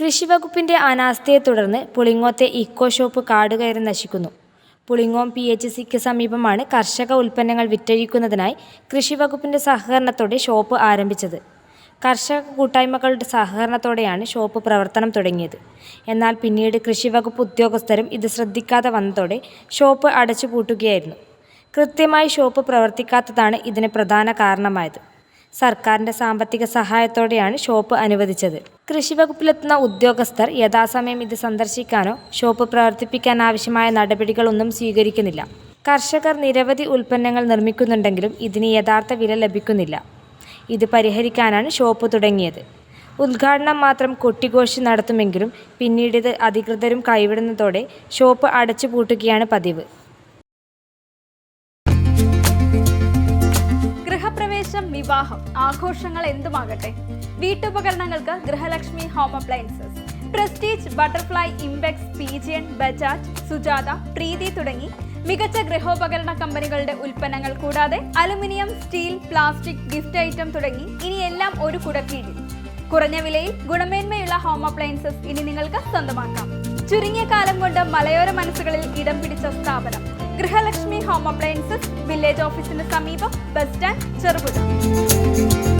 കൃഷിവകുപ്പിന്റെ അനാസ്ഥയെ തുടർന്ന് പുളിങ്ങോത്തെ eco shop കാടുകയറി നശിക്കുന്നു. പുളിങ്ങോം PHCക്ക് സമീപമാണ് കർഷക ഉൽപ്പന്നങ്ങൾ വിറ്റഴിക്കുന്നതിനായി കൃഷിവകുപ്പിന്റെ സഹകരണത്തോടെ ഷോപ്പ് ആരംഭിച്ചത്. കർഷക കൂട്ടായ്മകളുടെ സഹകരണത്തോടെയാണ് ഷോപ്പ് പ്രവർത്തനം തുടങ്ങിയത്. എന്നാൽ പിന്നീട് കൃഷിവകുപ്പ് ഉദ്യോഗസ്ഥരും ഇത് ശ്രദ്ധിക്കാതെ വന്നതോടെ ഷോപ്പ് അടച്ചുപൂട്ടുകയായിരുന്നു. കൃത്യമായി ഷോപ്പ് പ്രവർത്തിക്കാത്തതാണ് ഇതിന് പ്രധാന കാരണമായത്. സർക്കാരിന്റെ സാമ്പത്തിക സഹായത്തോടെയാണ് ഷോപ്പ് അനുവദിച്ചത്. കൃഷിവകുപ്പിലെത്തുന്ന ഉദ്യോഗസ്ഥർ യഥാസമയം ഇത് സന്ദർശിക്കാനോ ഷോപ്പ് പ്രവർത്തിപ്പിക്കാനാവശ്യമായ നടപടികളൊന്നും സ്വീകരിക്കുന്നില്ല. കർഷകർ നിരവധി ഉൽപ്പന്നങ്ങൾ നിർമ്മിക്കുന്നുണ്ടെങ്കിലും ഇതിന് യഥാർത്ഥ വില ലഭിക്കുന്നില്ല. ഇത് പരിഹരിക്കാനാണ് ഷോപ്പ് തുടങ്ങിയത്. ഉദ്ഘാടനം മാത്രം കൊട്ടിഘോഷി നടത്തുമെങ്കിലും പിന്നീട് ഇത് അധികൃതരും കൈവിടുന്നതോടെ ഷോപ്പ് അടച്ചുപൂട്ടുകയാണ് പതിവ്. ഗൃഹപ്രവേശം, വിവാഹം, ആഘോഷങ്ങൾ എന്തുമാകട്ടെ, വീട്ടുപകരണങ്ങൾക്ക് Grihalakshmi home appliances. Prestige, Butterfly, Impex, Pigeon, Bajaj, Sujata, Preethi തുടങ്ങി മികച്ച ഗൃഹോപകരണ കമ്പനികളുടെ ഉൽപ്പന്നങ്ങൾ കൂടാതെ aluminium, steel, plastic, gift item തുടങ്ങി ഇനി എല്ലാം ഒരു കുടക്കീഴിൽ. കുറഞ്ഞ വിലയിൽ ഗുണമേന്മയുള്ള ഹോം അപ്ലയൻസസ് ഇനി നിങ്ങൾക്ക് സ്വന്തമാക്കാം. ചുരുങ്ങിയ കാലം കൊണ്ട് മലയോര മനസ്സുകളിൽ ഇടം പിടിച്ച സ്ഥാപനം ഗൃഹലക്ഷ്മി ഹോം അപ്ലയൻസസ്, വില്ലേജ് ഓഫീസിന് സമീപം, ബസ് സ്റ്റാൻഡ്, ചെറുപുഴ.